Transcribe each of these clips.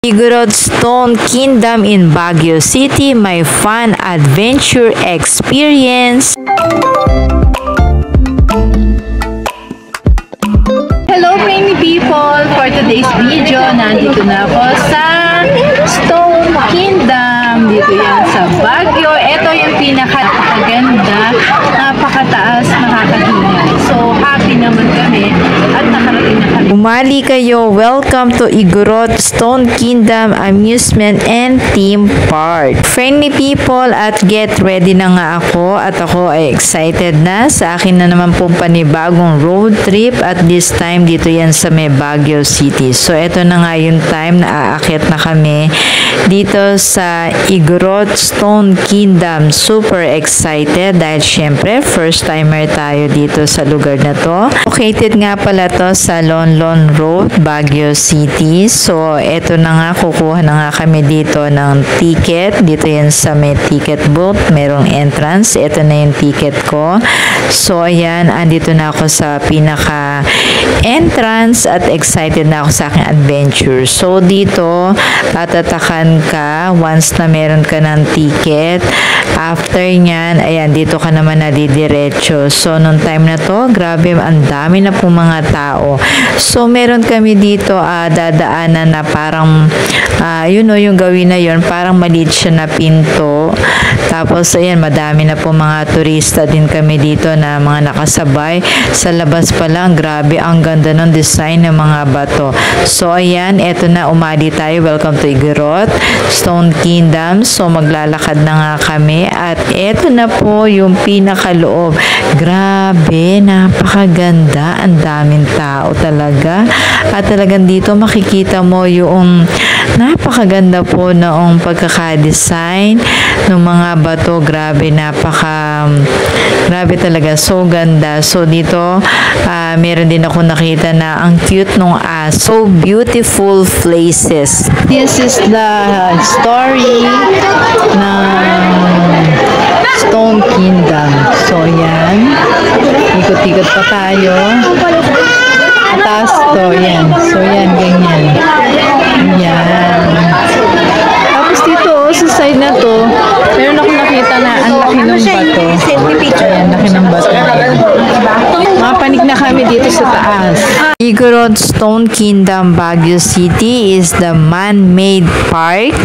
Igorot Stone Kingdom in Baguio City, my fun adventure experience. Hello Rainy people! For today's video, nandito na ako sa Stone Kingdom. Dito yan sa Baguio. Ito yung pinakaganda, napakataas, nakakahinga. So happy naman kami at nakarating na kami. Umali kayo, welcome to Igorot Stone Kingdom Amusement and Theme Park. Friendly people, at get ready na nga ako at ako ay excited na sa akin na naman pong panibagong road trip at this time dito yan sa may Baguio City. So eto na nga yung time na aakyat na kami dito sa Igorot Stone Kingdom. Super excited dahil syempre first timer tayo dito sa lugar na to. Located nga pala to sa Lonlon Road, Baguio City. So eto na nga, kukuha na nga kami dito ng ticket. Dito yan sa may ticket booth, merong entrance. Eto na yung ticket ko. So ayan, andito na ako sa pinaka entrance at excited na ako sa aking adventure. So dito, tatatakan ka once na meron ka ng ticket. After nyan, ayan, dito ka naman nadidiretso. So nung time na to, grabe, ang dami na po mga tao. So meron kami dito dadaanan na parang yung gawin na yun, parang maliit siya na pinto. Tapos ayan, madami na po mga turista din kami dito na mga nakasabay. Sa labas pa lang, grabe, ang ganda ng design ng mga bato. So ayan, eto na, umali tayo. Welcome to Igorot Stone Kingdom. So maglalakad na nga kami at eto na po yung pinakaloob. Grabe, napakaganda, ang daming tao talaga. At talagang dito makikita mo yung napakaganda po noong pagkakadesign ng mga bato. Grabe, grabe talaga, so ganda. So dito meron din ako nakita na ang cute nung so beautiful places. This is the story ng Stone Kingdom. So yan, ikot-ikot pa tayo. Taas to, yan. So yan, ganyan. Yan. Tapos dito, sa side na to, meron ako nakita na ang laki ng bato. Ayan, laki ng bato. Mapanig na kami dito sa taas. Igorot Stone Kingdom, Baguio City is the man-made park.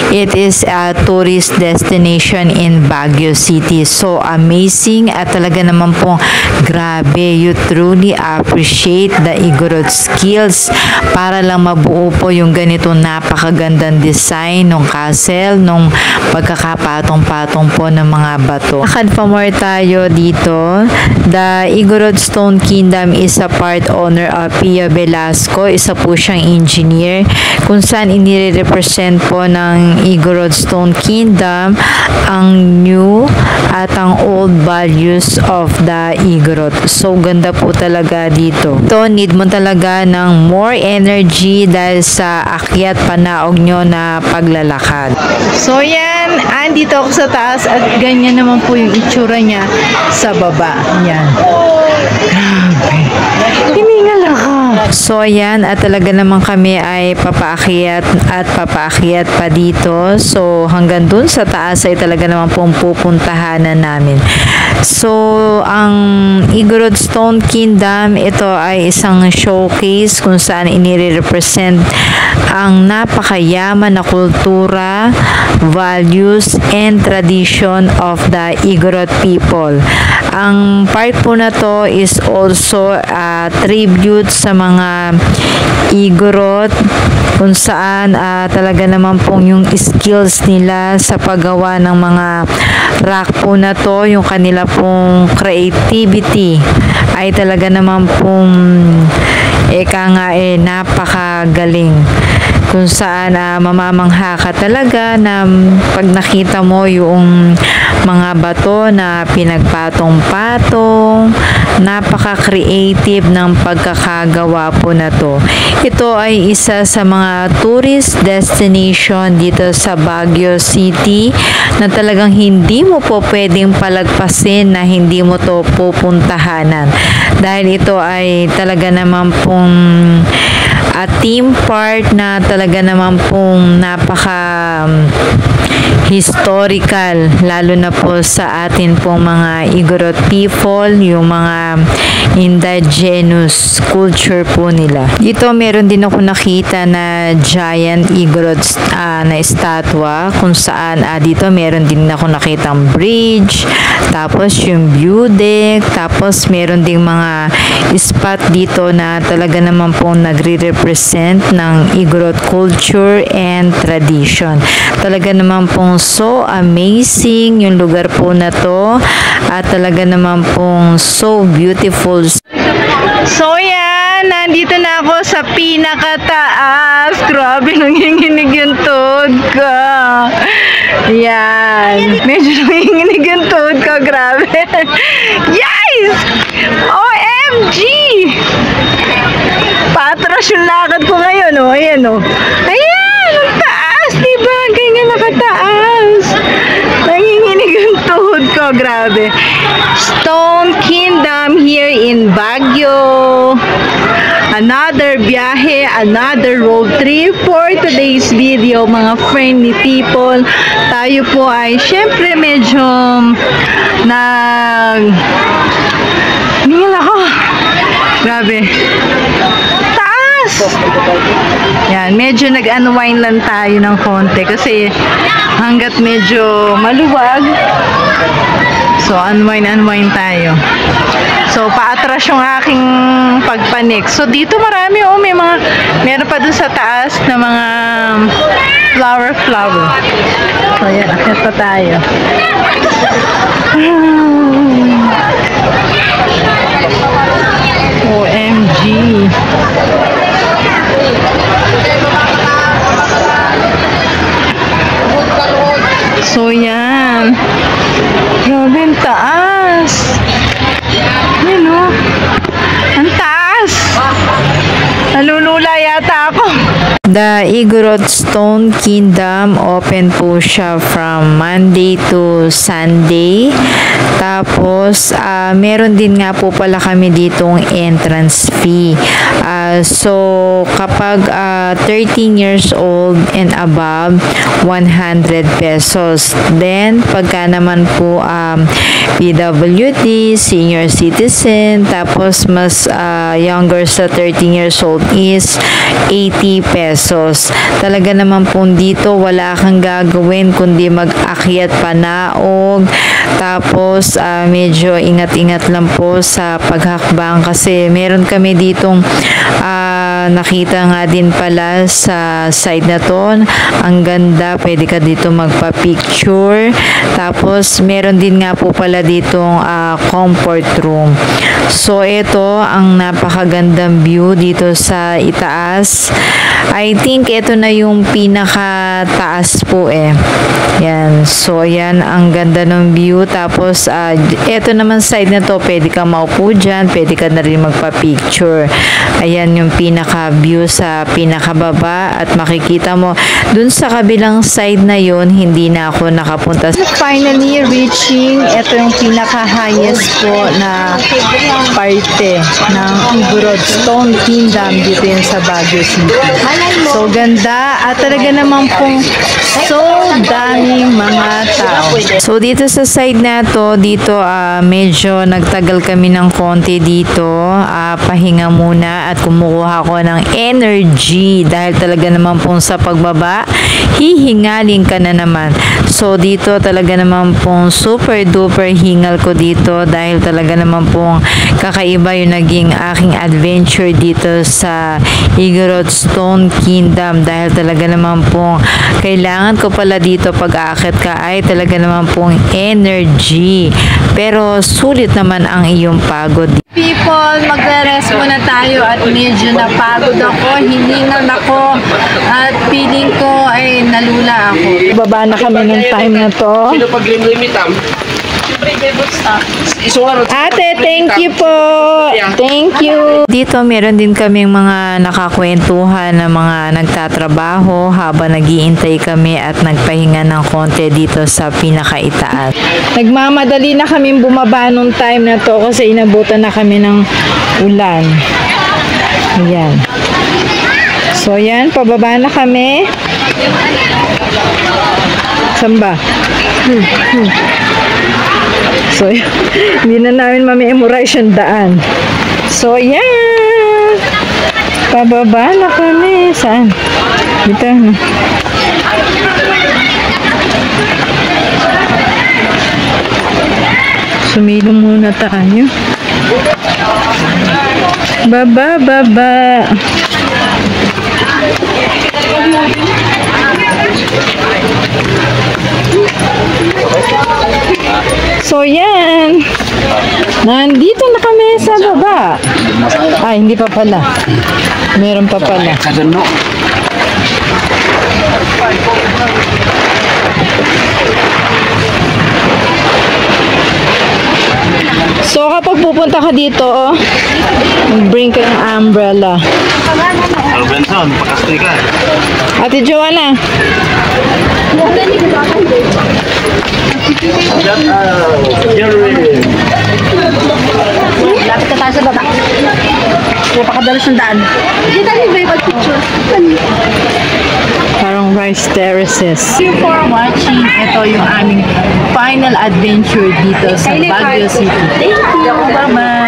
It is a tourist destination in Baguio City. So amazing at talaga naman po, grabe, you truly appreciate the Igorot skills para lang mabuo po yung ganito napakagandang design ng castle, nung pagkakapatong-patong po ng mga bato. Lakad pa more tayo dito. The Igorot Stone Kingdom is a part owner of Pia Velasco. Isa po siyang engineer kung saan inire-represent po ng Igorot Stone Kingdom ang new at ang old values of the Igorot. So ganda po talaga dito. Ito, need mo talaga ng more energy dahil sa akyat panaog nyo na paglalakad. So yan, andito ako sa taas at ganyan naman po yung itsura niya sa baba. Yan. Grabe. Hiningal ako. So ayan, at talaga naman kami ay papaakyat at papaakyat pa dito. So hanggang dun sa taas ay talaga naman pong pupuntahanan namin. So ang Igorot Stone Kingdom, ito ay isang showcase kung saan inire-represent ang napakayaman na kultura, values, and tradition of the Igorot people. Ang park po na to is also a tribute sa mga Igorot kung saan talaga naman pong yung skills nila sa paggawa ng mga rock po na to, yung kanila pong creativity ay talaga naman pong napakagaling. Kung saan mamamangha ka talaga na pag nakita mo yung mga bato na pinagpatong-patong, napaka-creative ng pagkakagawa po na to. Ito ay isa sa mga tourist destination dito sa Baguio City na talagang hindi mo po pwedeng palagpasin na hindi mo to pupuntahanan. Dahil ito ay talaga naman pong theme park na talaga naman pong napaka historical, lalo na po sa atin pong mga Igorot people, yung mga indigenous culture po nila. Dito meron din ako nakita na giant Igorot na estatwa, kung saan dito meron din ako nakitang bridge, tapos yung view deck, tapos meron ding mga spot dito na talaga naman pong nagre-represent ng Igorot culture and tradition. Talaga naman pong so amazing yung lugar po na to, at talaga naman pong so beautiful. So yan, nandito na ako sa pinakataas. Grabe, nanginginig yung tuhod ko. Yan, medyo nanginginig yung tuhod ko, grabe. Yes! OMG! Patras yung lakad ko ngayon, oh. Ayan, oh. Ayan, ang taas, diba? Ganyan nakataas. Nanginginig yung tuhod ko, grabe. Stone Kingdom here in Baguio. Another biyahe, another road trip for today's video, mga friendly people. Tayo po ay syempre medyo ningil ako. Grabe. Taas! Yan, medyo nag-unwind lang tayo ng konti kasi hanggat medyo maluwag. So, unwind tayo. So, paatras yung aking pagpanik. So, dito marami, oh, meron pa dun sa taas na mga flower. So, yan, akyat pa tayo. OMG. So, yan. Grabe, ang taas. Yan, oh. Ang taas. Nalulula yata ako. The Igorot Stone Kingdom, open po siya from Monday to Sunday. Tapos, meron din nga po pala kami ditong entrance fee. So, kapag 13 years old and above, 100 pesos. Then, pagka naman po PWD, senior citizen, tapos mas younger sa 13 years old is 80 pesos. Talaga naman po dito wala kang gagawin kundi mag-akyat panaog, tapos medyo ingat-ingat lang po sa paghakbang kasi meron kami ditong nakita nga din pala sa side na to, ang ganda, pwede ka dito magpa-picture. Tapos meron din nga po pala ditong comfort room. So ito ang napakagandang view dito sa itaas. I think ito na yung pinakataas po eh. Yan. So yan, ang ganda ng view. Tapos ito naman side na to, pwede ka maupo dyan, pwede ka na rin magpa-picture. Ayan yung pinaka-view sa pinakababa, at makikita mo dun sa kabilang side na yun, hindi na ako nakapunta. Finally reaching, ito yung pinaka-highest po na parte ng Igorot Stone Kingdom dito yun sa Baguio City. So ganda, at talaga naman pong so daming mga tao. So dito sa side na to, dito medyo nagtagal kami ng konti dito, pahinga muna at kumukuha ko ng energy dahil talaga naman pong sa pagbaba hihingalin ka na naman. So dito talaga naman pong super duper hingal ko dito dahil talaga naman pong kakaiba yung naging aking adventure dito sa Igorot Stone Kingdom, dahil talaga naman pong kailangan ko pala dito pag aakit ka ay talaga naman pong energy, pero sulit naman ang iyong pagod. People, magre-rest muna tayo at medyo napagod ako, hiningal ako at feeling ko ay nalula ako. Baba na kami ng time na to. Sino pag-limit Ate, thank you po. Thank you. Dito meron din kaming mga nakakwentuhan na mga nagtatrabaho habang nag-iintay kami at nagpahinga ng konti dito sa pinakaitaas. Nagmamadali na kami bumaba nung time na to kasi inabutan na kami ng ulan. Ayan. So, yan. Pababa na kami. Saan ba? So, hindi na namin ma-memorize yung daan. So, yan. Pababa na kami. Saan? Dito. Sumilong muna tayo. Baba, baba. So, yan. Nandito na kami sa baba. Ay, hindi pa pala. Meron pa pala. So, kapag pupunta ka dito, bring ka ng umbrella. Benson, pakasli ka. Ate Joanna. Lapit na tayo sa baba. Napakadalas ng daan. Hindi tayo yung picture. Parang rice terraces. Thank you for watching. Ito yung aming final adventure dito sa Baguio City. Thank you. Bye-bye.